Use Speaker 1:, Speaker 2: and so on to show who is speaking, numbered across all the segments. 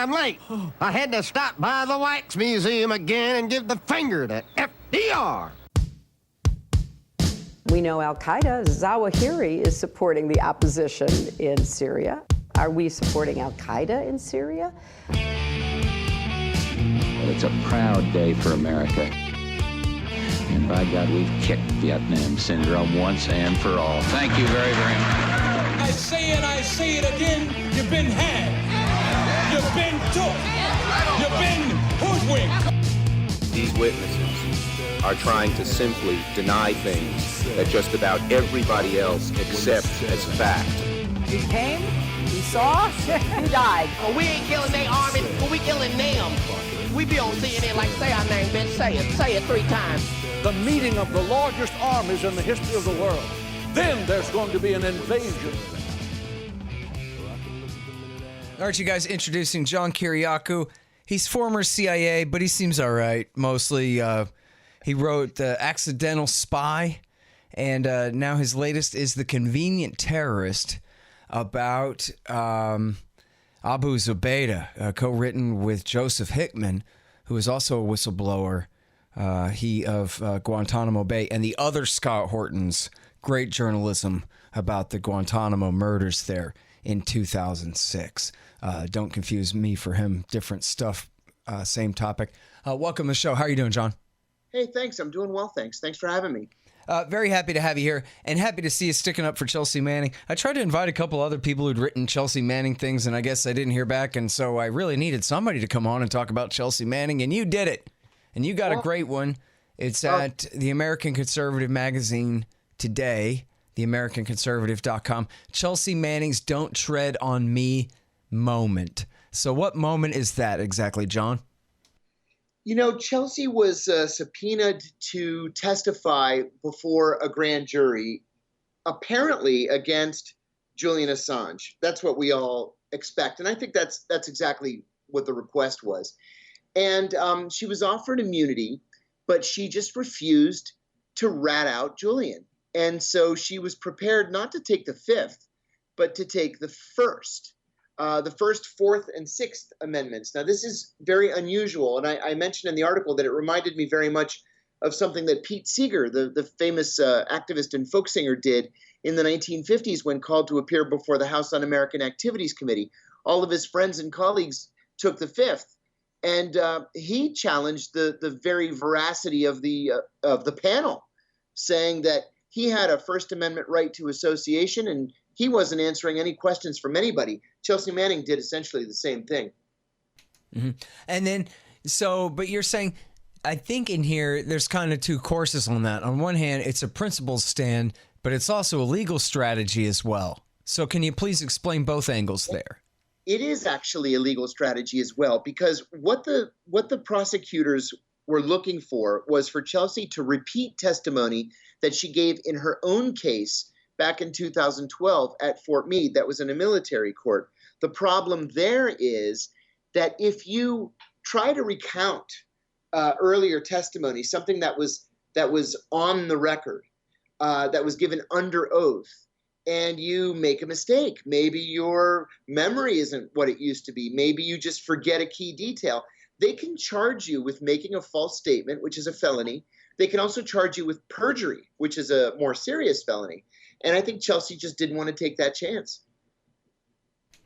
Speaker 1: I'm late. I had to stop by the Wax Museum again and give the finger to FDR.
Speaker 2: We know Al-Qaeda, Zawahiri is supporting the opposition in Syria. Are we supporting Al-Qaeda in Syria?
Speaker 3: Well, it's a proud day for America. And by God, we've kicked Vietnam syndrome once and for all. Thank you very, very much.
Speaker 4: I say it again, you've been had. You've been took. You've been hoodwinked.
Speaker 5: These witnesses are trying to simply deny things that just about everybody else accepts as fact.
Speaker 2: He came, he saw, he died.
Speaker 6: Well, we ain't killing their army, but we killing them. We be on CNN like, say our name, bitch, say it 3 times.
Speaker 7: The meeting of the largest armies in the history of the world. Then there's going to be an invasion.
Speaker 8: All right, you guys, introducing John Kiriakou. He's former CIA, but he seems all right, mostly. He wrote The Accidental Spy, and now his latest is The Convenient Terrorist, about Abu Zubaydah, co-written with Joseph Hickman, who is also a whistleblower, he of Guantanamo Bay, and the other Scott Horton's great journalism about the Guantanamo murders there in 2006. Don't confuse me for him, different stuff, same topic. Welcome to the show. How are you doing, John?
Speaker 9: Hey, thanks. I'm doing well, thanks. Thanks for having me.
Speaker 8: Very happy to have you here, and happy to see you sticking up for Chelsea Manning. I tried to invite a couple other people who'd written Chelsea Manning things, and I guess I didn't hear back, and so I really needed somebody to come on and talk about Chelsea Manning, and you did it. And you got a great one. It's at the American Conservative magazine today, theamericanconservative.com. Chelsea Manning's Don't Tread on Me moment. So what moment is that exactly, John?
Speaker 9: You know, Chelsea was subpoenaed to testify before a grand jury, apparently against Julian Assange. That's what we all expect. And I think that's exactly what the request was. And she was offered immunity, but she just refused to rat out Julian. And so she was prepared not to take the Fifth, but to take the First, Fourth, and Sixth Amendments. Now, this is very unusual, and I mentioned in the article that it reminded me very much of something that Pete Seeger, the famous activist and folk singer, did in the 1950s when called to appear before the House Un-American Activities Committee. All of his friends and colleagues took the Fifth, and he challenged the very veracity of the panel, saying that he had a First Amendment right to association, and he wasn't answering any questions from anybody. Chelsea Manning did essentially the same thing.
Speaker 8: Mm-hmm. And then, but you're saying, I think in here, there's kind of two courses on that. On one hand, it's a principled stand, but it's also a legal strategy as well. So can you please explain both angles there?
Speaker 9: It is actually a legal strategy as well, because what the prosecutors were looking for was for Chelsea to repeat testimony that she gave in her own case back in 2012 at Fort Meade. That was in a military court. The problem there is that if you try to recount earlier testimony, something that was on the record, that was given under oath, and you make a mistake, maybe your memory isn't what it used to be, maybe you just forget a key detail, they can charge you with making a false statement, which is a felony. They can also charge you with perjury, which is a more serious felony. And I think Chelsea just didn't want to take that chance.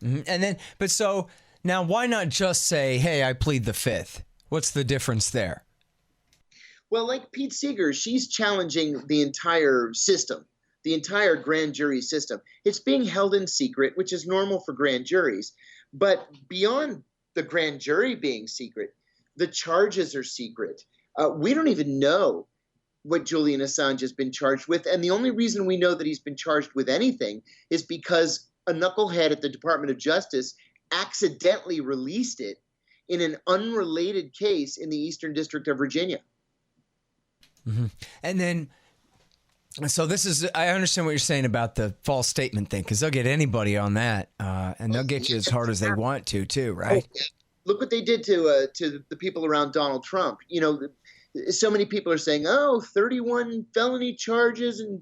Speaker 8: Mm-hmm. And then, so now why not just say, hey, I plead the Fifth? What's the difference there?
Speaker 9: Well, like Pete Seeger, she's challenging the entire system, the entire grand jury system. It's being held in secret, which is normal for grand juries. But beyond the grand jury being secret, the charges are secret. We don't even know what Julian Assange has been charged with. And the only reason we know that he's been charged with anything is because a knucklehead at the Department of Justice accidentally released it in an unrelated case in the Eastern District of Virginia.
Speaker 8: Mm-hmm. And then, so I understand what you're saying about the false statement thing, because they'll get anybody on that, and they'll get you as hard as they want to, too, right?
Speaker 9: Oh, look what they did to the people around Donald Trump. You know, so many people are saying, 31 felony charges and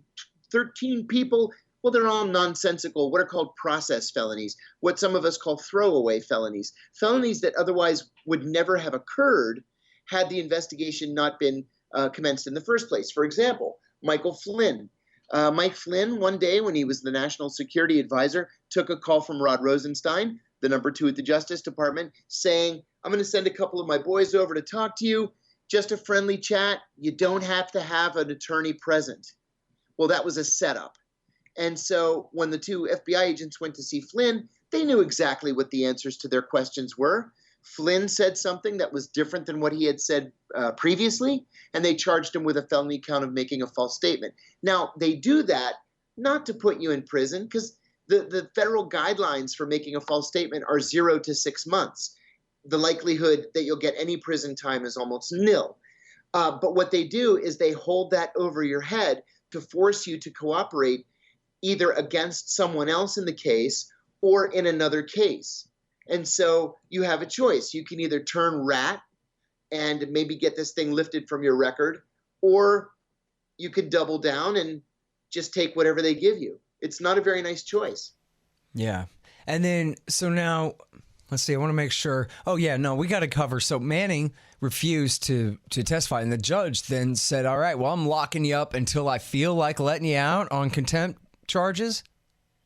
Speaker 9: 13 people. Well, they're all nonsensical, what are called process felonies, what some of us call throwaway felonies, felonies that otherwise would never have occurred had the investigation not been commenced in the first place. For example, Michael Flynn. Mike Flynn, one day when he was the National Security Advisor, took a call from Rod Rosenstein, the number 2 at the Justice Department, saying, I'm going to send a couple of my boys over to talk to you. Just a friendly chat. You don't have to have an attorney present. Well, that was a setup. And so when the 2 FBI agents went to see Flynn, they knew exactly what the answers to their questions were. Flynn said something that was different than what he had said previously, and they charged him with a felony count of making a false statement. Now, they do that not to put you in prison, because the federal guidelines for making a false statement are 0 to 6 months. The likelihood that you'll get any prison time is almost nil. But what they do is they hold that over your head to force you to cooperate either against someone else in the case or in another case. And so you have a choice. You can either turn rat and maybe get this thing lifted from your record, or you could double down and just take whatever they give you. It's not a very nice choice.
Speaker 8: Yeah. And then, so now, let's see, I want to make sure. Oh, yeah, no, we got to cover. So Manning refused to testify, and the judge then said, all right, well, I'm locking you up until I feel like letting you out on contempt charges?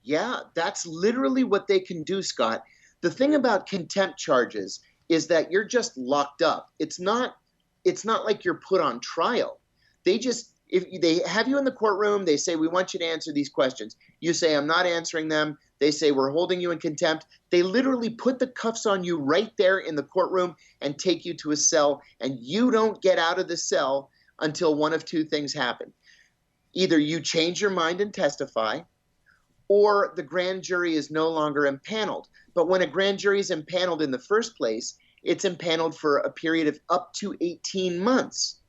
Speaker 9: Yeah, that's literally what they can do, Scott. The thing about contempt charges is that you're just locked up. It's not like you're put on trial. If they have you in the courtroom, they say, we want you to answer these questions. You say, I'm not answering them. They say, we're holding you in contempt. They literally put the cuffs on you right there in the courtroom and take you to a cell, and you don't get out of the cell until one of 2 things happen. Either you change your mind and testify, or the grand jury is no longer impaneled. But when a grand jury is impaneled in the first place, it's impaneled for a period of up to 18 months.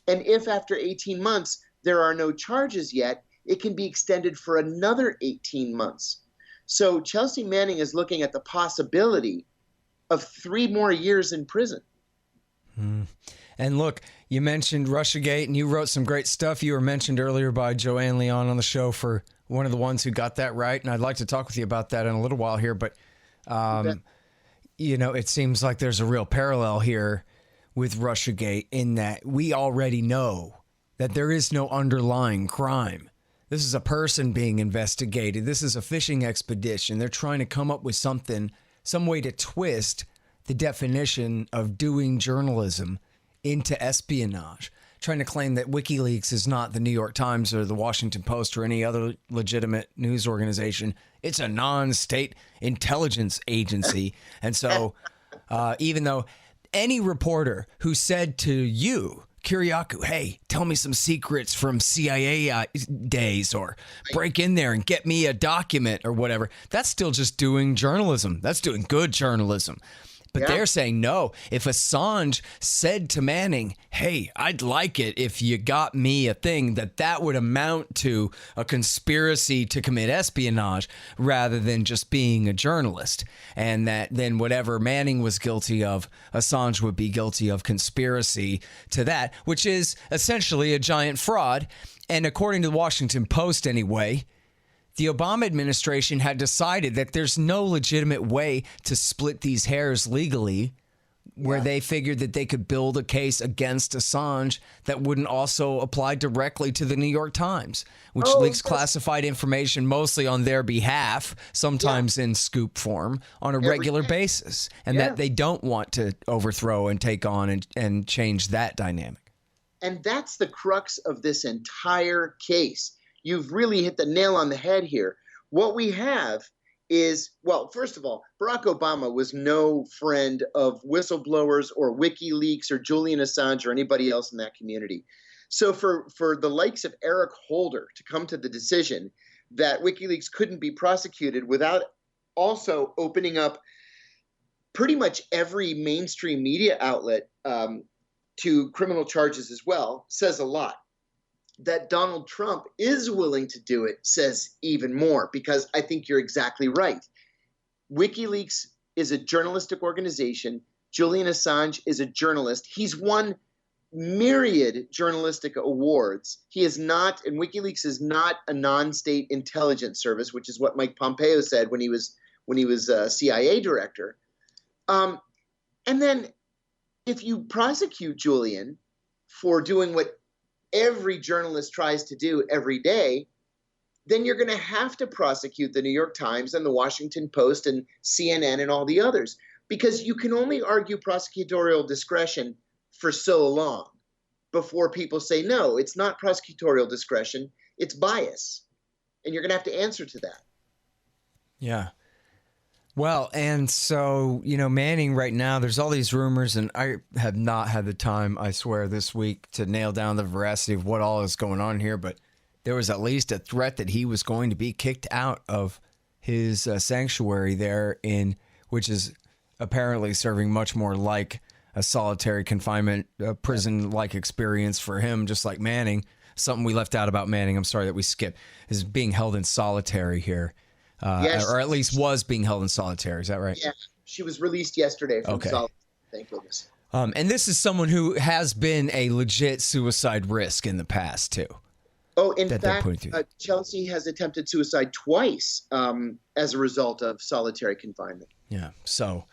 Speaker 9: And if after 18 months there are no charges yet, it can be extended for another 18 months. So Chelsea Manning is looking at the possibility of 3 more years in prison.
Speaker 8: And look, you mentioned Russiagate, and you wrote some great stuff. You were mentioned earlier by Joanne Leon on the show for one of the ones who got that right, and I'd like to talk with you about that in a little while here. But, you know, it seems like there's a real parallel here with Russiagate in that we already know that there is no underlying crime. This is a person being investigated. This is a fishing expedition. They're trying to come up with something, some way to twist the definition of doing journalism into espionage, trying to claim that Wikileaks is not the New York Times or the Washington Post or any other legitimate news organization. It's a non-state intelligence agency. And so even though any reporter who said to you, Kiriakou, hey, tell me some secrets from CIA days, or break in there and get me a document or whatever, that's still just doing journalism. That's doing good journalism. But they're saying, no, if Assange said to Manning, hey, I'd like it if you got me a thing, that would amount to a conspiracy to commit espionage rather than just being a journalist. And that then whatever Manning was guilty of, Assange would be guilty of conspiracy to that, which is essentially a giant fraud. And according to the Washington Post anyway, the Obama administration had decided that there's no legitimate way to split these hairs legally, where they figured that they could build a case against Assange that wouldn't also apply directly to the New York Times, which leaks classified information mostly on their behalf, sometimes in scoop form, on a regular basis, and that they don't want to overthrow and take on and change that dynamic.
Speaker 9: And that's the crux of this entire case. You've really hit the nail on the head here. What we have is, well, first of all, Barack Obama was no friend of whistleblowers or Wikileaks or Julian Assange or anybody else in that community. So for the likes of Eric Holder to come to the decision that WikiLeaks couldn't be prosecuted without also opening up pretty much every mainstream media outlet to criminal charges as well says a lot. That Donald Trump is willing to do it says even more, because I think you're exactly right. WikiLeaks is a journalistic organization. Julian Assange is a journalist. He's one myriad journalistic awards. He is not, and WikiLeaks is not a non-state intelligence service, which is what Mike Pompeo said when he was CIA director. And then if you prosecute Julian for doing what every journalist tries to do every day, then you're going to have to prosecute the New York Times and the Washington Post and CNN and all the others, because you can only argue prosecutorial discretion for so long before people say, no, it's not prosecutorial discretion, it's bias. And you're going to have to answer to that.
Speaker 8: Yeah. Well, and so, Manning right now, there's all these rumors, and I have not had the time, I swear, this week to nail down the veracity of what all is going on here, but there was at least a threat that he was going to be kicked out of his sanctuary there, which is apparently serving much more like a solitary confinement, prison-like experience for him, just like Manning. Something we left out about Manning, I'm sorry that we skipped, is being held in solitary here.
Speaker 9: Yes.
Speaker 8: Or at least was being held in solitary. Is that right?
Speaker 9: Yeah, she was released yesterday from solitary. Thank goodness.
Speaker 8: And this is someone who has been a legit suicide risk in the past, too.
Speaker 9: Oh, in fact, Chelsea has attempted suicide twice as a result of solitary confinement.
Speaker 8: Yeah, so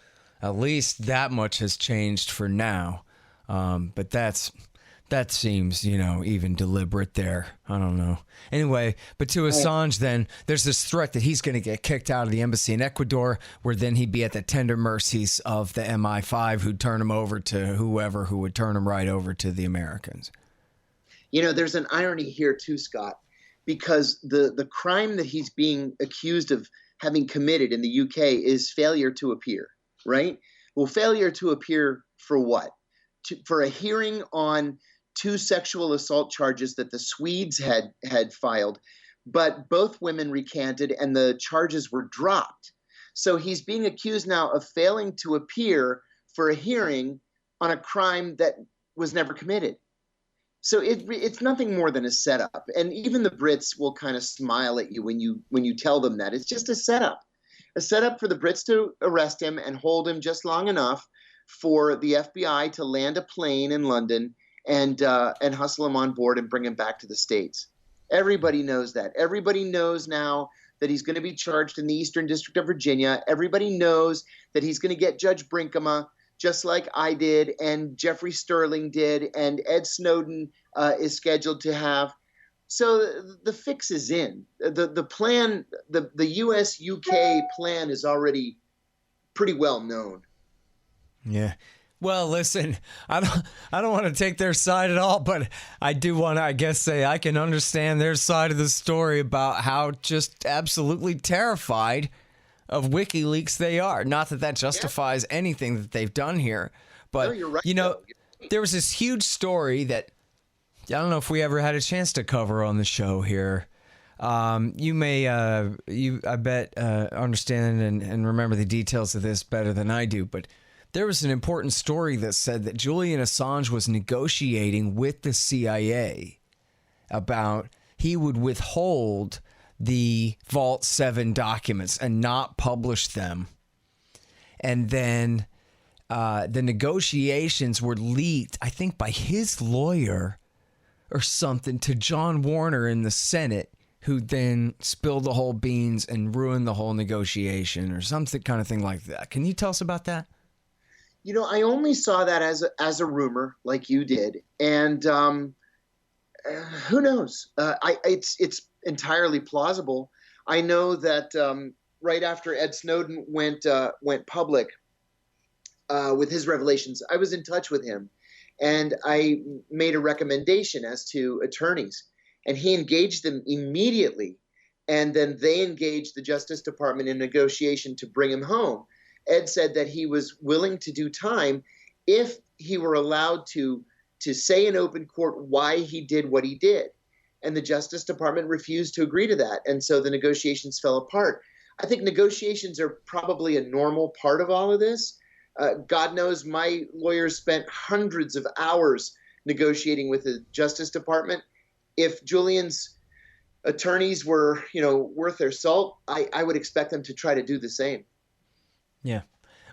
Speaker 8: at least that much has changed for now. But that seems, even deliberate there. I don't know. Anyway, but to Assange then, there's this threat that he's going to get kicked out of the embassy in Ecuador, where then he'd be at the tender mercies of the MI5 who'd turn him over to whoever who would turn him right over to the Americans.
Speaker 9: There's an irony here too, Scott, because the crime that he's being accused of having committed in the UK is failure to appear, right? Well, failure to appear for what? For a hearing on 2 sexual assault charges that the Swedes had filed, but both women recanted and the charges were dropped. So he's being accused now of failing to appear for a hearing on a crime that was never committed. So it's nothing more than a setup. And even the Brits will kind of smile at you when you tell them that. It's just a setup for the Brits to arrest him and hold him just long enough for the FBI to land a plane in London and hustle him on board and bring him back to the States. Everybody knows that. Everybody knows now that he's going to be charged in the Eastern District of Virginia. Everybody knows that he's going to get Judge Brinkema, just like I did and Jeffrey Sterling did and Ed Snowden is scheduled to have. So the fix is in. The plan, the US-UK plan is already pretty well known.
Speaker 8: Yeah. Well, listen, I don't want to take their side at all, but I do want to, I guess, say I can understand their side of the story about how just absolutely terrified of WikiLeaks they are. Not that justifies anything that they've done here, but,
Speaker 9: no, you're right,
Speaker 8: there was this huge story that I don't know if we ever had a chance to cover on the show here. You may, I bet, understand and remember the details of this better than I do, but there was an important story that said that Julian Assange was negotiating with the CIA about he would withhold the Vault 7 documents and not publish them. And then the negotiations were leaked, I think, by his lawyer or something to John Warner in the Senate, who then spilled the whole beans and ruined the whole negotiation or something kind of thing like that. Can you tell us about that?
Speaker 9: I only saw that as a rumor, like you did, and who knows? It's entirely plausible. I know that right after Ed Snowden went public with his revelations, I was in touch with him, and I made a recommendation as to attorneys, and he engaged them immediately, and then they engaged the Justice Department in negotiation to bring him home. Ed said that he was willing to do time if he were allowed to say in open court why he did what he did. And the Justice Department refused to agree to that. And so the negotiations fell apart. I think negotiations are probably a normal part of all of this. God knows my lawyers spent hundreds of hours negotiating with the Justice Department. If Julian's attorneys were, worth their salt, I would expect them to try to do the same.
Speaker 8: Yeah.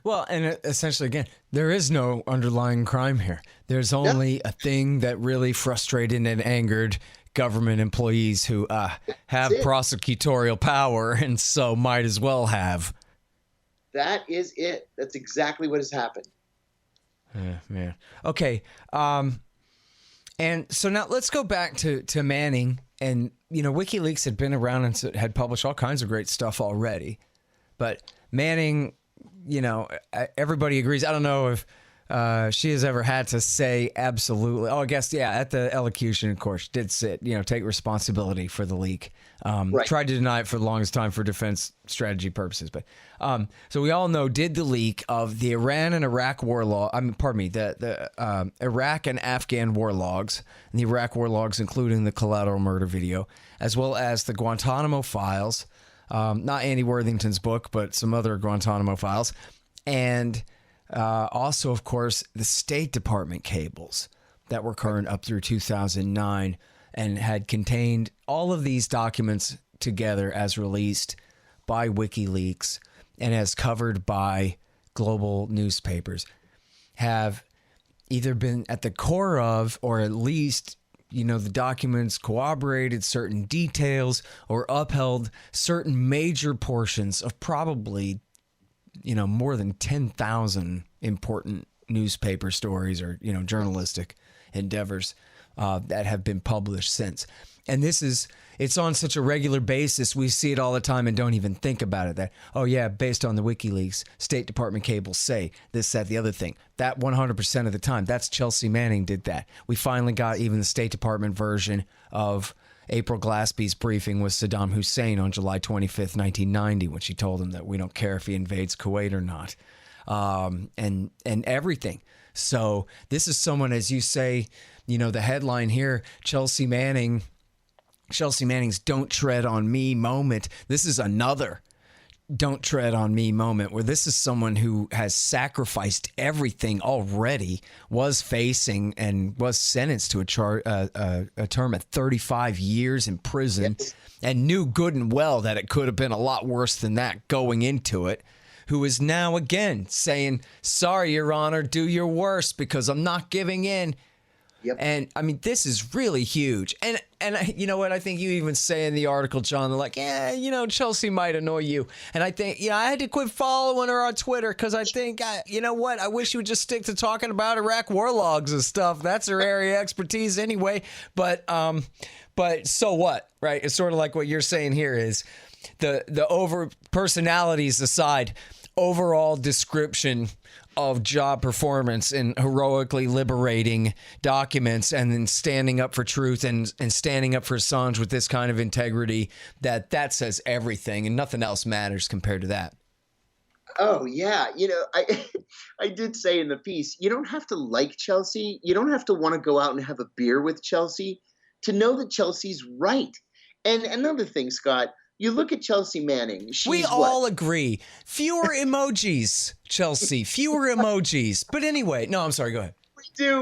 Speaker 8: Well, and essentially, again, there is no underlying crime here. There's only a thing that really frustrated and angered government employees who have prosecutorial power, and so might as well have.
Speaker 9: That is it. That's exactly what has happened.
Speaker 8: Yeah, man. Okay. And so now let's go back to Manning. And, WikiLeaks had been around and had published all kinds of great stuff already. But Manning, everybody agrees. I don't know if she has ever had to say absolutely. Oh, I guess, at the elocution, of course, did take responsibility for the leak.
Speaker 9: Right.
Speaker 8: Tried to deny it for the longest time for defense strategy purposes. But so we all know did the leak of the Iran and Iraq war log. The Iraq and Afghan war logs, and the Iraq war logs, including the collateral murder video, as well as the Guantanamo files. Not Andy Worthington's book, but some other Guantanamo files. And also, of course, the State Department cables that were current up through 2009 and had contained all of these documents together as released by WikiLeaks and as covered by global newspapers, have either been at the core of, or at least, the documents corroborated certain details or upheld certain major portions of probably, more than 10,000 important newspaper stories or, journalistic endeavors that have been published since. And it's on such a regular basis. We see it all the time and don't even think about it. That, based on the WikiLeaks, State Department cables say this, that, the other thing. That 100% of the time, that's Chelsea Manning did that. We finally got even the State Department version of April Glaspie's briefing with Saddam Hussein on July 25th, 1990, when she told him that we don't care if he invades Kuwait or not, and everything. So this is someone, as you say, the headline here, Chelsea Manning's "Don't Tread on Me" moment. This is another "Don't Tread on Me" moment, where this is someone who has sacrificed everything already, was facing and was sentenced to a term of 35 years in prison, and knew good and well that it could have been a lot worse than that going into it, who is now again saying, "Sorry, Your Honor, do your worst because I'm not giving in."
Speaker 9: Yep.
Speaker 8: And I mean, this is really huge. And you know what? I think you even say in the article, John, they're like, Chelsea might annoy you. And I think, I had to quit following her on Twitter because I think, you know what? I wish she would just stick to talking about Iraq war logs and stuff. That's her area of expertise anyway. But so what, right? It's sort of like what you're saying here is the over personalities aside, overall description of job performance and heroically liberating documents and then standing up for truth and standing up for Assange with this kind of integrity, that says everything and nothing else matters compared to that.
Speaker 9: Oh, yeah. I did say in the piece, you don't have to like Chelsea. You don't have to want to go out and have a beer with Chelsea to know that Chelsea's right. And another thing, Scott, you look at Chelsea Manning.
Speaker 8: We all agree. Fewer emojis, Chelsea. Fewer emojis. But anyway, no, I'm sorry. Go ahead.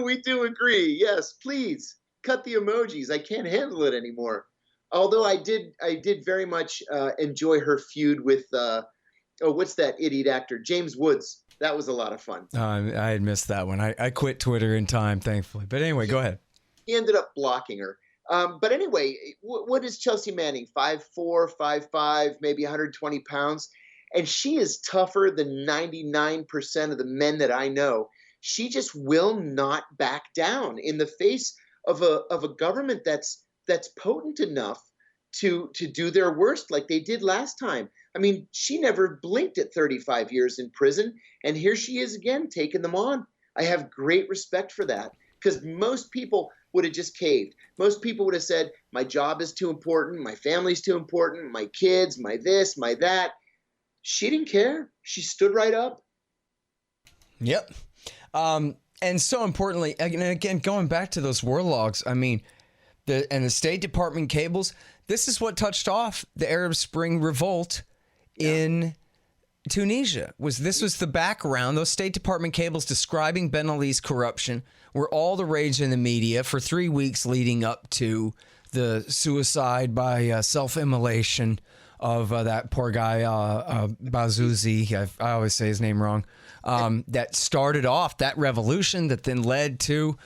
Speaker 9: We do agree. Yes, please cut the emojis. I can't handle it anymore. Although I did very much enjoy her feud with what's that idiot actor, James Woods. That was a lot of fun.
Speaker 8: I had missed that one. I quit Twitter in time, thankfully. But anyway, go ahead.
Speaker 9: He ended up blocking her. But anyway, what is Chelsea Manning? 5'4", 5'5", maybe 120 pounds. And she is tougher than 99% of the men that I know. She just will not back down in the face of a government that's potent enough to do their worst like they did last time. I mean, she never blinked at 35 years in prison. And here she is again, taking them on. I have great respect for that because most people would have just caved. Most people would have said, my job is too important, my family's too important, my kids, my this, my that. She didn't care. She stood right up.
Speaker 8: Yep. And so importantly, again, going back to those war logs, I mean, the State Department cables, this is what touched off the Arab Spring revolt in Tunisia. This was the background. Those State Department cables describing Ben Ali's corruption were all the rage in the media for 3 weeks leading up to the suicide by self-immolation of that poor guy, Bazouzi. I always say his name wrong. That started off that revolution that then led to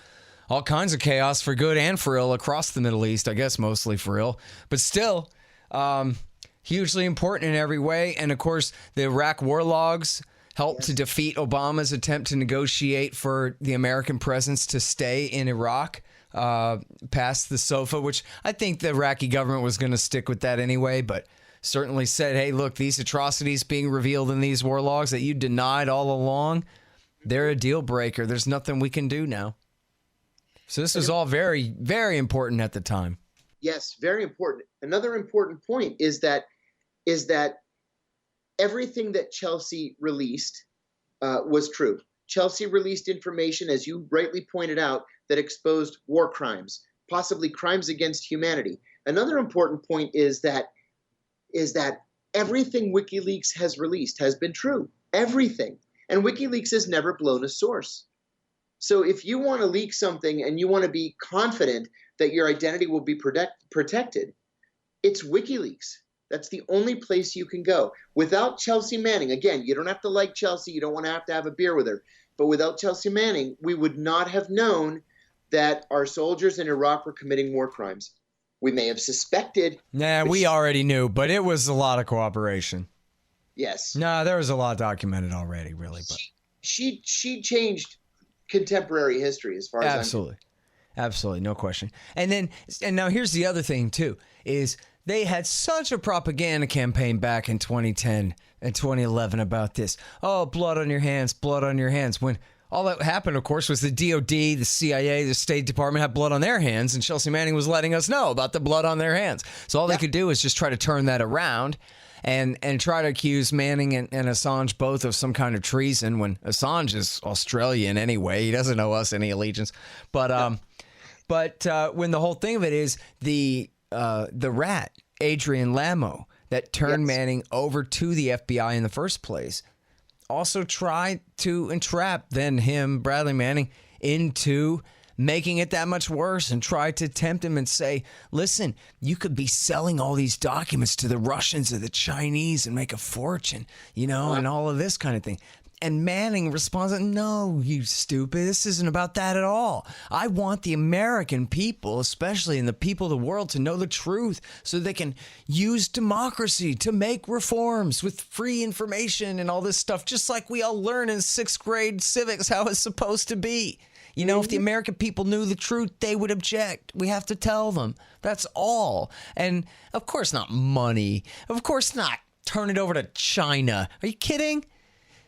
Speaker 8: all kinds of chaos for good and for ill across the Middle East, I guess mostly for ill, but still hugely important in every way. And of course, the Iraq war logs helped to defeat Obama's attempt to negotiate for the American presence to stay in Iraq past the SOFA, which I think the Iraqi government was going to stick with that anyway, but certainly said, hey, look, these atrocities being revealed in these war logs that you denied all along, they're a deal breaker. There's nothing we can do now. So this was all very, very important at the time.
Speaker 9: Yes, very important. Another important point is that everything that Chelsea released was true. Chelsea released information, as you rightly pointed out, that exposed war crimes, possibly crimes against humanity. Another important point is that everything WikiLeaks has released has been true. Everything. And WikiLeaks has never blown a source. So if you want to leak something and you want to be confident that your identity will be protected, it's WikiLeaks. That's the only place you can go. Without Chelsea Manning, again, you don't have to like Chelsea, you don't want to have a beer with her, but without Chelsea Manning, we would not have known that our soldiers in Iraq were committing war crimes. We may have suspected.
Speaker 8: Nah, we already knew, but it was a lot of cooperation.
Speaker 9: Yes.
Speaker 8: No, there was a lot documented already, really. But
Speaker 9: she changed contemporary history as far as
Speaker 8: absolutely. Absolutely, no question. And now here's the other thing too, is they had such a propaganda campaign back in 2010 and 2011 about this. Oh, blood on your hands, when all that happened, of course, was the DOD, the CIA, the State Department had blood on their hands, and Chelsea Manning was letting us know about the blood on their hands. So all they could do is just try to turn that around and try to accuse Manning and Assange both of some kind of treason when Assange is Australian anyway. He doesn't owe us any allegiance. But when the whole thing of it is the rat, Adrian Lamo, that turned Manning over to the FBI in the first place, also tried to entrap him, Bradley Manning, into making it that much worse and tried to tempt him and say, listen, you could be selling all these documents to the Russians or the Chinese and make a fortune, and all of this kind of thing. And Manning responds, no, you stupid. This isn't about that at all. I want the American people, especially and the people of the world, to know the truth so they can use democracy to make reforms with free information and all this stuff, just like we all learn in 6th grade civics how it's supposed to be. If the American people knew the truth, they would object. We have to tell them. That's all. And of course not money. Of course not turn it over to China. Are you kidding?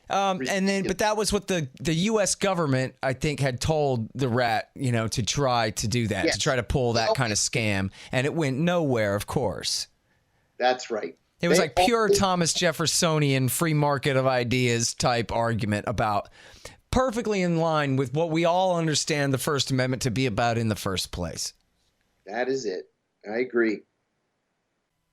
Speaker 8: But that was what the U.S. government, I think, had told the rat, to try to do that, to try to pull that kind of scam. And it went nowhere, of course.
Speaker 9: That's right.
Speaker 8: It was like pure Thomas Jeffersonian free market of ideas type argument about perfectly in line with what we all understand the First Amendment to be about in the first place.
Speaker 9: That is it. I agree.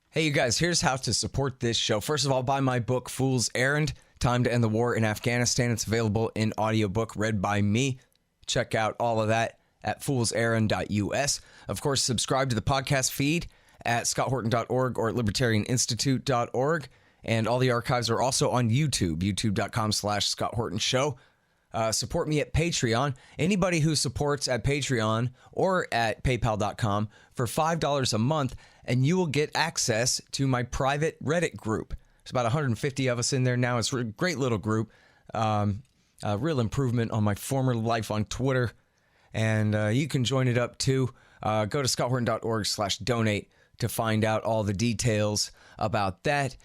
Speaker 8: Hey, you guys, here's how to support this show. First of all, buy my book, Fool's Errand, Time to End the War in Afghanistan. It's available in audiobook, read by me. Check out all of that at foolserrand.us. Of course, subscribe to the podcast feed at scotthorton.org or at libertarianinstitute.org. And all the archives are also on YouTube, youtube.com/ScottHortonShow. Support me at Patreon. Anybody who supports at Patreon or at paypal.com for $5 a month, and you will get access to my private Reddit group. There's about 150 of us in there now. It's a great little group. A real improvement on my former life on Twitter. And you can join it up too. Go to scotthorton.org/donate to find out all the details about that.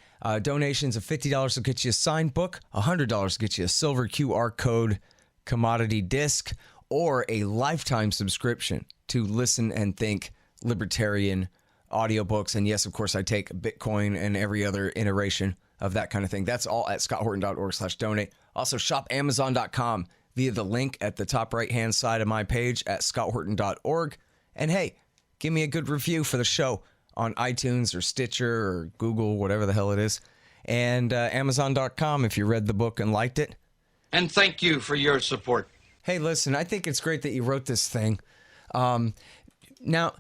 Speaker 8: Donations of $50 will get you a signed book, $100 will get you a silver QR code commodity disc, or a lifetime subscription to Listen and Think libertarian audiobooks. And yes, of course, I take Bitcoin and every other iteration of that kind of thing. That's all at scotthorton.org/donate. Also, shop Amazon.com via the link at the top right-hand side of my page at scotthorton.org. And hey, give me a good review for the show on iTunes or Stitcher or Google, whatever the hell it is. And Amazon.com if you read the book and liked it.
Speaker 10: And thank you for your support.
Speaker 8: Hey, listen, I think it's great that you wrote this thing. Now,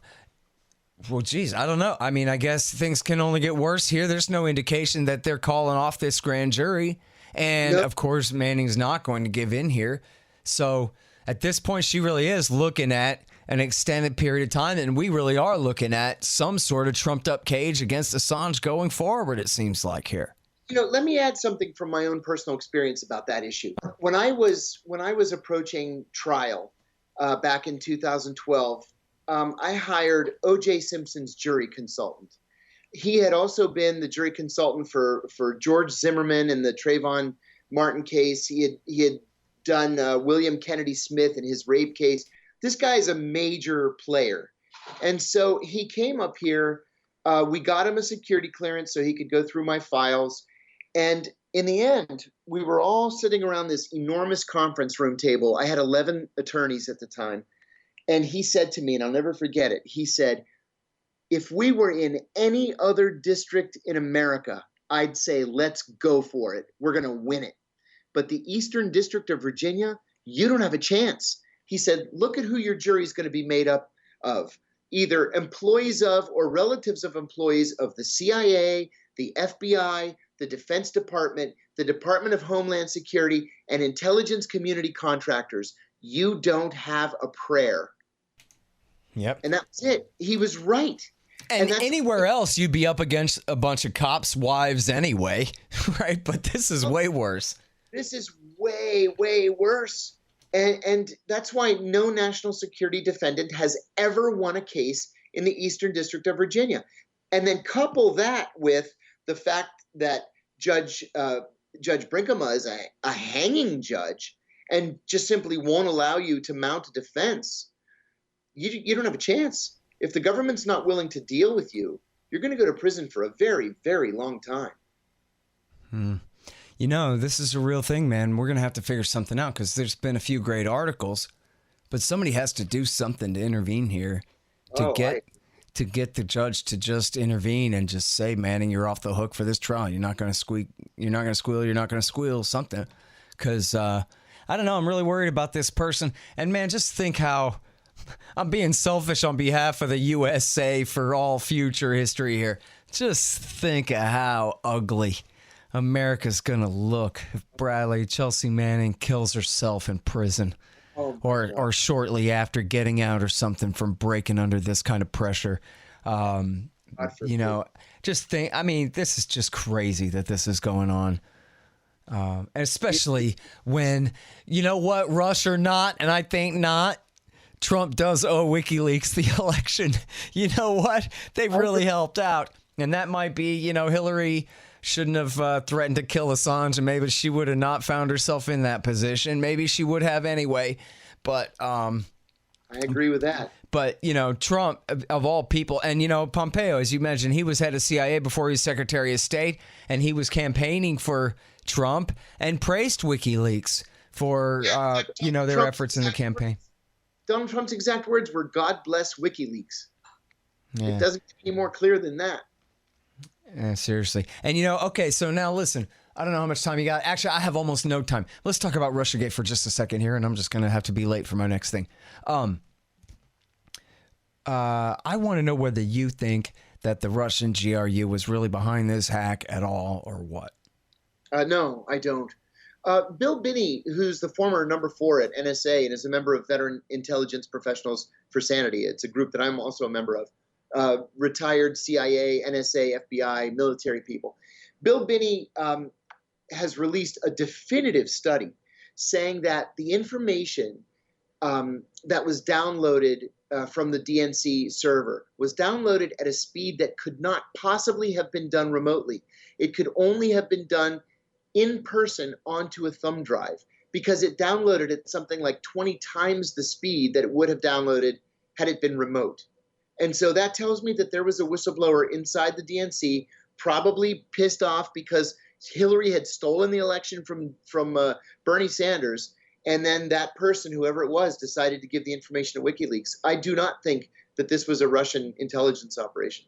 Speaker 8: Well, geez, I don't know. I mean, I guess things can only get worse here. There's no indication that they're calling off this grand jury. And, of course, Manning's not going to give in here. So at this point, she really is looking at an extended period of time. And we really are looking at some sort of trumped-up cage against Assange going forward, it seems like here.
Speaker 9: Let me add something from my own personal experience about that issue. When I was approaching trial back in 2012, I hired O.J. Simpson's jury consultant. He had also been the jury consultant for George Zimmerman in the Trayvon Martin case. He had done William Kennedy Smith in his rape case. This guy is a major player. And so he came up here. We got him a security clearance so he could go through my files. And in the end, we were all sitting around this enormous conference room table. I had 11 attorneys at the time. And he said to me, and I'll never forget it, he said, if we were in any other district in America, I'd say, let's go for it. We're going to win it. But the Eastern District of Virginia, you don't have a chance. He said, look at who your jury is going to be made up of. Either employees of or relatives of employees of the CIA, the FBI, the Defense Department, the Department of Homeland Security, and intelligence community contractors. You don't have a prayer.
Speaker 8: Yep.
Speaker 9: And that's it. He was right.
Speaker 8: And anywhere else, you'd be up against a bunch of cops' wives anyway, right? But this is way worse.
Speaker 9: This is way, way worse. And that's why no national security defendant has ever won a case in the Eastern District of Virginia. And then couple that with the fact that Judge Brinkema is a hanging judge and just simply won't allow you to mount a defense. You don't have a chance. If the government's not willing to deal with you, you're going to go to prison for a very, very long time.
Speaker 8: This is a real thing, man. We're going to have to figure something out because there's been a few great articles, but somebody has to do something to intervene here to get the judge to just intervene and just say, Manning, you're off the hook for this trial. You're not going to squeal. You're not going to squeal something because I don't know. I'm really worried about this person. And man, just think how I'm being selfish on behalf of the USA for all future history here. Just think of how ugly America's going to look if Chelsea Manning kills herself in prison or shortly after getting out or something from breaking under this kind of pressure. Just think, I mean, this is just crazy that this is going on. Especially when, you know what, rush or not, and I think not, Trump does owe WikiLeaks the election. You know what? They've really helped out. And that might be, Hillary shouldn't have threatened to kill Assange, and maybe she would have not found herself in that position. Maybe she would have anyway. But
Speaker 9: I agree with that.
Speaker 8: But, Trump, of all people, and, Pompeo, as you mentioned, he was head of CIA before he was Secretary of State, and he was campaigning for Trump and praised WikiLeaks for, their efforts in the campaign.
Speaker 9: Donald Trump's exact words were, God bless WikiLeaks.
Speaker 8: Yeah.
Speaker 9: It doesn't get any more clear than that.
Speaker 8: Yeah, seriously. And, okay, so now listen, I don't know how much time you got. Actually, I have almost no time. Let's talk about Russiagate for just a second here, and I'm just going to have to be late for my next thing. I want to know whether you think that the Russian GRU was really behind this hack at all or what.
Speaker 9: No, I don't. Bill Binney, who's the former number 4 at NSA and is a member of Veteran Intelligence Professionals for Sanity, it's a group that I'm also a member of, retired CIA, NSA, FBI, military people. Bill Binney has released a definitive study saying that the information that was downloaded from the DNC server was downloaded at a speed that could not possibly have been done remotely. It could only have been done in person onto a thumb drive because it downloaded at something like 20 times the speed that it would have downloaded had it been remote. And so that tells me that there was a whistleblower inside the DNC, probably pissed off because Hillary had stolen the election from Bernie Sanders. And then that person, whoever it was, decided to give the information to WikiLeaks. I do not think that this was a Russian intelligence operation.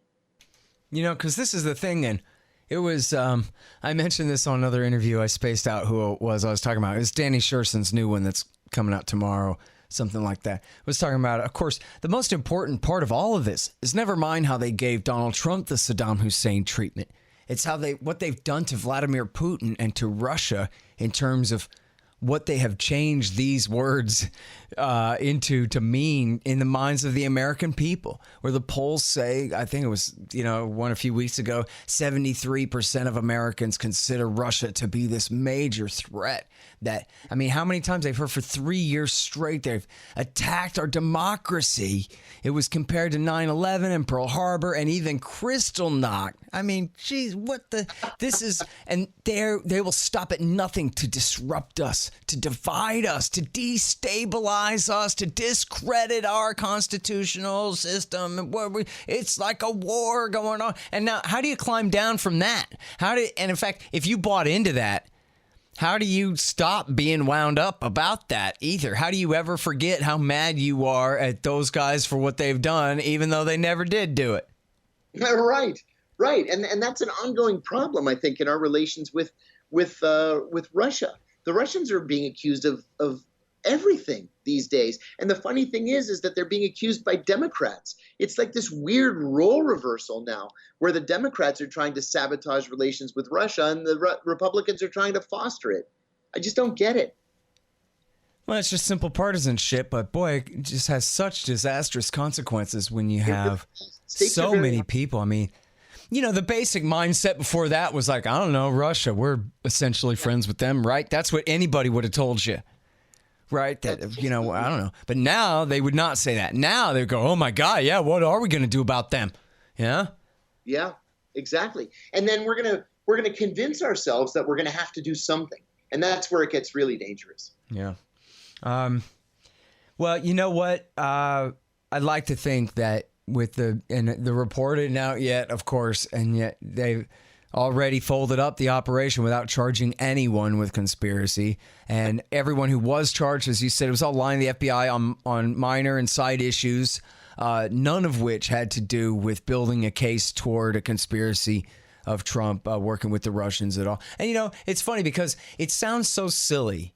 Speaker 8: Because this is the thing, and it was, I mentioned this on another interview. I spaced out who it was I was talking about. It was Danny Sherson's new one that's coming out tomorrow. something like that. Was talking about, of course, the most important part of all of this is never mind how they gave Donald Trump the Saddam Hussein treatment. It's what they've done to Vladimir Putin and to Russia in terms of what they have changed these words to mean in the minds of the American people, where the polls say, I think it was, one a few weeks ago, 73% of Americans consider Russia to be this major threat. How many times they've heard for 3 years straight they've attacked our democracy. It was compared to 9/11 and Pearl Harbor and even Kristallnacht. Geez, and they will stop at nothing to disrupt us, to divide us, to destabilize us, to discredit our constitutional system. It's like a war going on. And now, how do you climb down from that? And in fact, if you bought into that, how do you stop being wound up about that either? How do you ever forget how mad you are at those guys for what they've done, even though they never did do it?
Speaker 9: Right. And that's an ongoing problem, I think, in our relations with Russia. The Russians are being accused of everything these days. And the funny thing is that they're being accused by Democrats. It's like this weird role reversal now, where the Democrats are trying to sabotage relations with Russia and the Republicans are trying to foster it. I just don't get it.
Speaker 8: Well, it's just simple partisanship, but boy, it just has such disastrous consequences when you have so many people. The basic mindset before that was like, I don't know, Russia, we're essentially friends with them, right? That's what anybody would have told you. Right? I don't know. But now they would not say that. Now they go, oh my God, yeah, what are we going to do about them? Yeah?
Speaker 9: Yeah, exactly. And then we're going to convince ourselves that we're going to have to do something. And that's where it gets really dangerous.
Speaker 8: Yeah. Well, you know what? I'd like to think that with the report isn't out yet, of course, and yet they've already folded up the operation without charging anyone with conspiracy. And everyone who was charged, as you said, it was all lying to the FBI on minor and side issues, none of which had to do with building a case toward a conspiracy of Trump working with the Russians at all. And, it's funny because it sounds so silly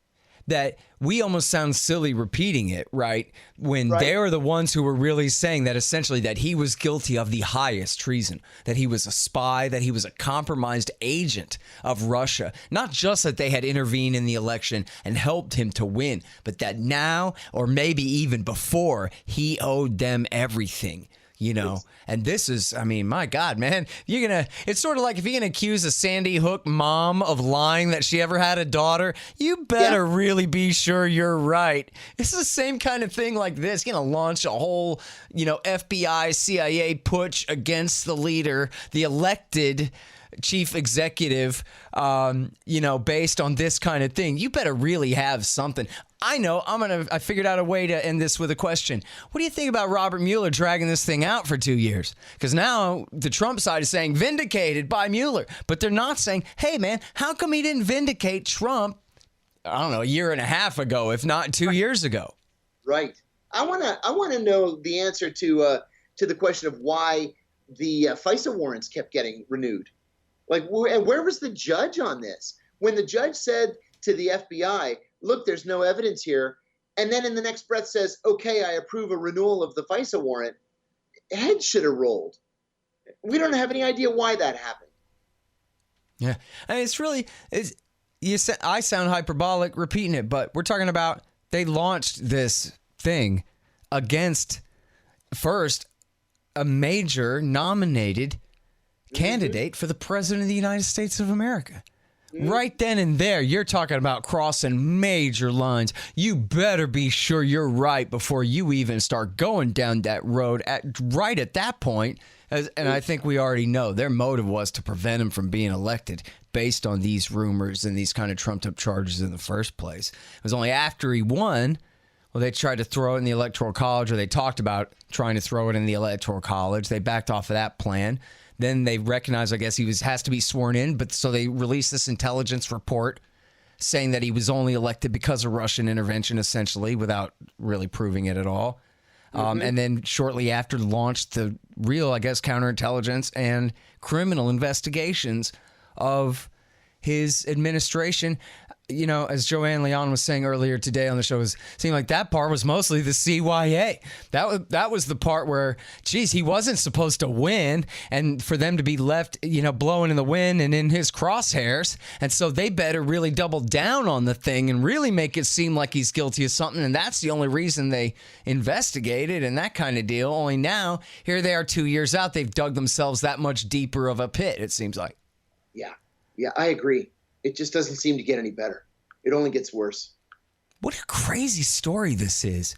Speaker 8: that we almost sound silly repeating it, right? When they are the ones who were really saying that essentially that he was guilty of the highest treason, that he was a spy, that he was a compromised agent of Russia. Not just that they had intervened in the election and helped him to win, but that now, or maybe even before, he owed them everything. And this is, my God, man, it's sort of like if you're going to accuse a Sandy Hook mom of lying that she ever had a daughter, you better really be sure you're right. It's the same kind of thing like this. You're going to launch a whole, FBI, CIA putsch against the leader, the elected chief executive, based on this kind of thing. You better really have something. I know. I figured out a way to end this with a question. What do you think about Robert Mueller dragging this thing out for 2 years? Because now the Trump side is saying vindicated by Mueller, but they're not saying, hey, man, how come he didn't vindicate Trump, I don't know, a year and a half ago, if not 2 years ago?
Speaker 9: Right. I want to know the answer to the question of why the FISA warrants kept getting renewed. And where was the judge on this? When the judge said to the FBI, look, there's no evidence here, and then in the next breath says, okay, I approve a renewal of the FISA warrant, heads should have rolled. We don't have any idea why that happened.
Speaker 8: Yeah. I sound hyperbolic repeating it, but we're talking about they launched this thing against, first, a major nominated candidate for the president of the United States of America. Right then and there, you're talking about crossing major lines. You better be sure you're right before you even start going down that road right at that point. And I think we already know their motive was to prevent him from being elected based on these rumors and these kind of trumped-up charges in the first place. It was only after he won, well, they tried to throw it in the Electoral College, or they talked about trying to throw it in the Electoral College. They backed off of that plan. Then they recognized, I guess, has to be sworn in, but so they released this intelligence report saying that he was only elected because of Russian intervention, essentially, without really proving it at all. And then shortly after launched the real, I guess, counterintelligence and criminal investigations of his administration. as Joanne Leon was saying earlier today on the show, it seemed like that part was mostly the CYA. That was the part where, geez, he wasn't supposed to win, and for them to be left, blowing in the wind and in his crosshairs. And so they better really double down on the thing and really make it seem like he's guilty of something. And that's the only reason they investigated and that kind of deal. Only now, here they are 2 years out, they've dug themselves that much deeper of a pit, it seems like.
Speaker 9: Yeah, I agree. It just doesn't seem to get any better. It only gets worse.
Speaker 8: What a crazy story this is.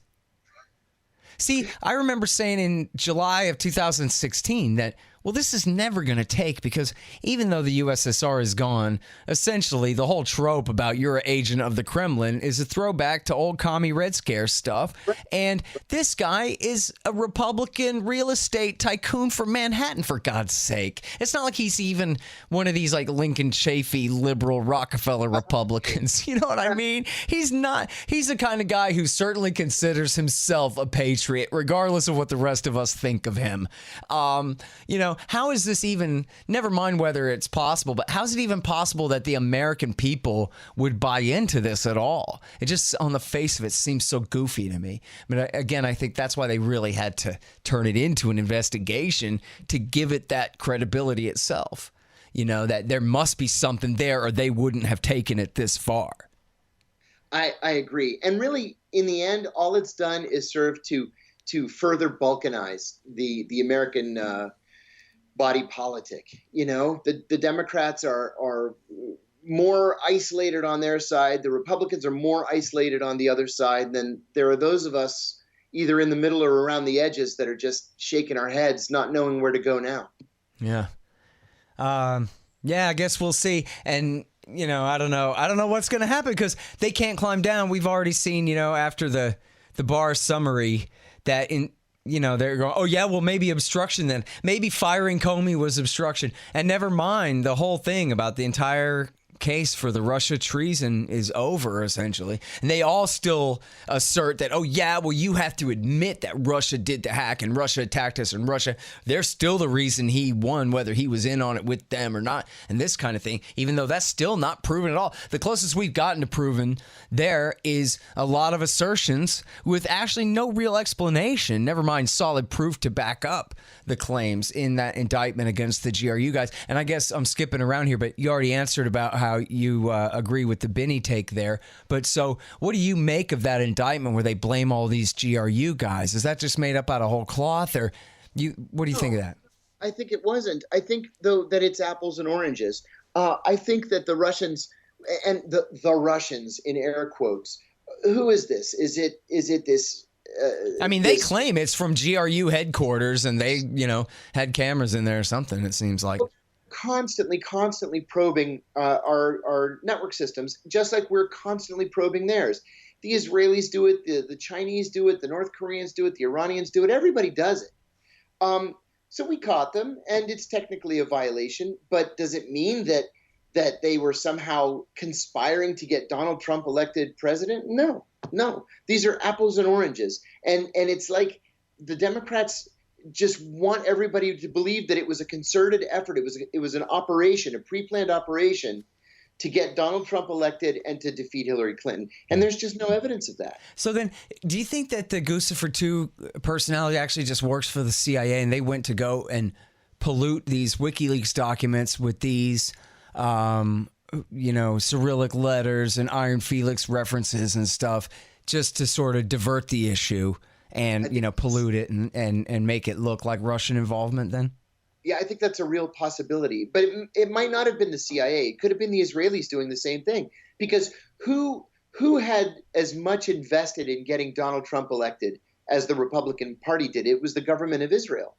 Speaker 8: See, I remember saying in July of 2016 that, well, this is never going to take, because even though the USSR is gone, essentially the whole trope about you're an agent of the Kremlin is a throwback to old commie Red Scare stuff. And this guy is a Republican real estate tycoon from Manhattan, for God's sake. It's not like he's even one of these like Lincoln Chafee liberal Rockefeller Republicans. You know what I mean? He's not. He's the kind of guy who certainly considers himself a patriot, regardless of what the rest of us think of him. How is this even, never mind whether it's possible, but how is it even possible that the American people would buy into this at all? It just, on the face of it, seems so goofy to me. But again, I think that's why they really had to turn it into an investigation to give it that credibility itself. That there must be something there or they wouldn't have taken it this far.
Speaker 9: I agree. And really, in the end, all it's done is serve to further balkanize the American body politic. The Democrats are more isolated on their side. The Republicans are more isolated on the other side. Then there are those of us either in the middle or around the edges that are just shaking our heads, not knowing where to go now.
Speaker 8: Yeah. I guess we'll see. And I don't know what's going to happen, because they can't climb down. We've already seen, after the Barr summary that they're going, oh, yeah, well, maybe obstruction then. Maybe firing Comey was obstruction. And never mind, the whole thing about the entire case for the Russia treason is over, essentially. And they all still assert that, oh, yeah, well, you have to admit that Russia did the hack and Russia attacked us, and Russia, they're still the reason he won, whether he was in on it with them or not, and this kind of thing, even though that's still not proven at all. The closest we've gotten to proven there is a lot of assertions with actually no real explanation, never mind solid proof to back up the claims in that indictment against the GRU guys. And I guess I'm skipping around here, but you already answered about how you agree with the Binney take there. But so what do you make of that indictment where they blame all these GRU guys? Is that just made up out of whole cloth, or what do you think of that?
Speaker 9: I think it wasn't. I think, though, that it's apples and oranges. I think that the Russians, and the Russians in air quotes, who is this? Is it this?
Speaker 8: They claim it's from GRU headquarters, and they, had cameras in there or something, it seems like.
Speaker 9: Constantly probing our network systems, just like we're constantly probing theirs. The Israelis do it, the Chinese do it, the North Koreans do it, the Iranians do it. Everybody does it. So we caught them, and it's technically a violation. But does it mean that they were somehow conspiring to get Donald Trump elected president? No. These are apples and oranges, and it's like the Democrats just want everybody to believe that it was a concerted effort. It was an operation, a pre-planned operation to get Donald Trump elected and to defeat Hillary Clinton. And there's just no evidence of that.
Speaker 8: So then, do you think that the Guccifer 2 personality actually just works for the CIA, and they went to go and pollute these WikiLeaks documents with these, Cyrillic letters and Iron Felix references and stuff, just to sort of divert the issue and, pollute it and make it look like Russian involvement then?
Speaker 9: Yeah, I think that's a real possibility. But it might not have been the CIA. It could have been the Israelis doing the same thing. Because who had as much invested in getting Donald Trump elected as the Republican Party did? It was the government of Israel.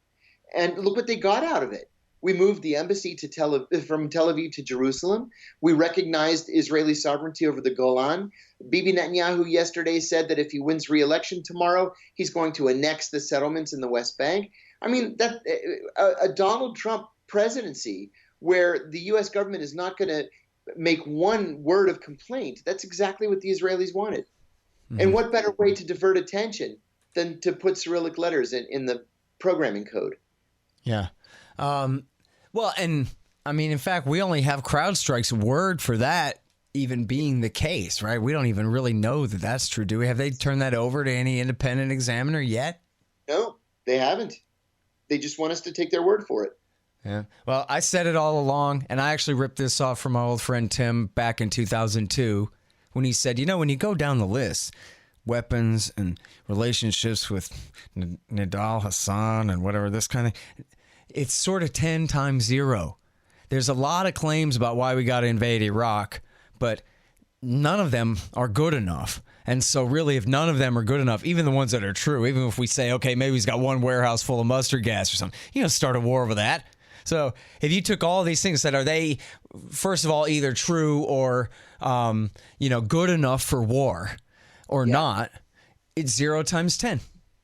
Speaker 9: And look what they got out of it. We moved the embassy from Tel Aviv to Jerusalem. We recognized Israeli sovereignty over the Golan. Bibi Netanyahu yesterday said that if he wins re-election tomorrow, he's going to annex the settlements in the West Bank. I mean, that a Donald Trump presidency where the U.S. government is not going to make one word of complaint, that's exactly what the Israelis wanted. Mm-hmm. And what better way to divert attention than to put Cyrillic letters in the programming code?
Speaker 8: Yeah. Well, and I mean, in fact, we only have CrowdStrike's word for that even being the case, right? We don't even really know that that's true. Do we? Have they turned that over to any independent examiner yet?
Speaker 9: No, they haven't. They just want us to take their word for it.
Speaker 8: Yeah. Well, I said it all along, and I actually ripped this off from my old friend Tim back in 2002 when he said, when you go down the list, weapons and relationships with Nidal Hassan and whatever, this kind of, it's sort of 10 times 0. There's a lot of claims about why we got to invade Iraq, but none of them are good enough. And so really, if none of them are good enough, even the ones that are true, even if we say, okay, maybe he's got one warehouse full of mustard gas or something, start a war over that. So if you took all these things and said, are they, first of all, either true or, good enough for war or not, it's 0 times 10.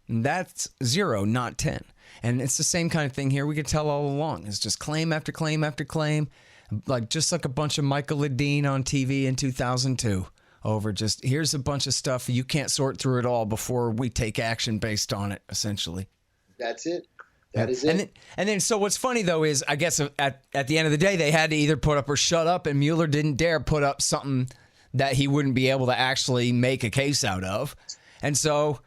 Speaker 8: And that's 0, not 10. And it's the same kind of thing here. We could tell all along. It's just claim after claim after claim, just like a bunch of Michael Ledeen on TV in 2002 over just, here's a bunch of stuff. You can't sort through it all before we take action based on it, essentially.
Speaker 9: That's it. That is it.
Speaker 8: And then, so what's funny, though, is I guess at the end of the day, they had to either put up or shut up, and Mueller didn't dare put up something that he wouldn't be able to actually make a case out of. And so,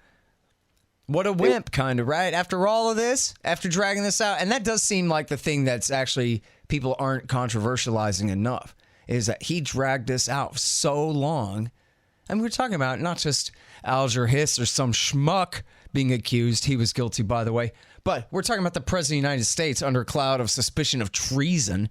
Speaker 8: what a wimp, kind of, right? After all of this, after dragging this out, and that does seem like the thing that's actually people aren't controversializing enough, is that he dragged this out so long. And we're talking about not just Alger Hiss or some schmuck being accused. He was guilty, by the way. But we're talking about the President of the United States under a cloud of suspicion of treason.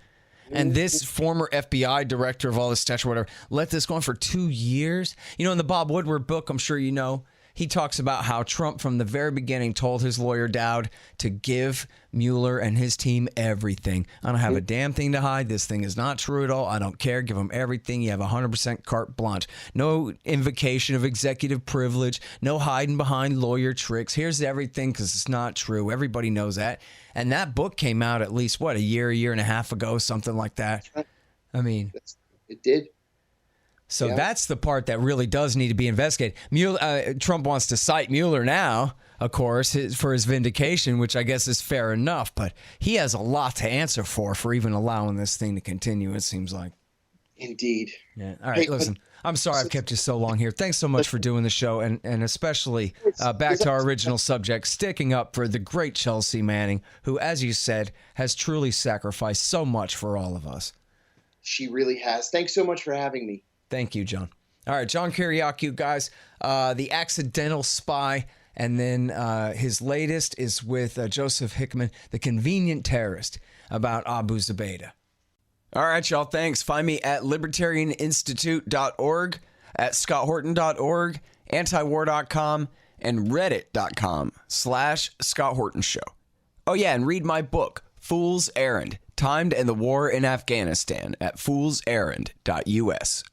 Speaker 8: And this former FBI director of all this stuff or whatever let this go on for 2 years. In the Bob Woodward book, I'm sure you know, he talks about how Trump from the very beginning told his lawyer Dowd to give Mueller and his team everything. I don't have a damn thing to hide. This thing is not true at all. I don't care. Give them everything. You have 100% carte blanche. No invocation of executive privilege. No hiding behind lawyer tricks. Here's everything because it's not true. Everybody knows that. And that book came out at least, a year and a half ago, something like that. I mean,
Speaker 9: it did.
Speaker 8: So that's the part that really does need to be investigated. Trump wants to cite Mueller now, of course, for his vindication, which I guess is fair enough. But he has a lot to answer for even allowing this thing to continue, it seems like.
Speaker 9: Indeed.
Speaker 8: Yeah. All right, listen, I'm sorry I've kept you so long here. Thanks so much for doing the show, and especially back to our original subject, sticking up for the great Chelsea Manning, who, as you said, has truly sacrificed so much for all of us.
Speaker 9: She really has. Thanks so much for having me.
Speaker 8: Thank you, John. All right, John Kiriakou, guys, The Accidental Spy, and then his latest is with Joseph Hickman, The Convenient Terrorist, about Abu Zubaydah. All right, y'all, thanks. Find me at libertarianinstitute.org, at scotthorton.org, antiwar.com, and reddit.com/Scott Horton Show. Oh, yeah, and read my book, Fool's Errand, Time to End the War in Afghanistan, at foolserrand.us.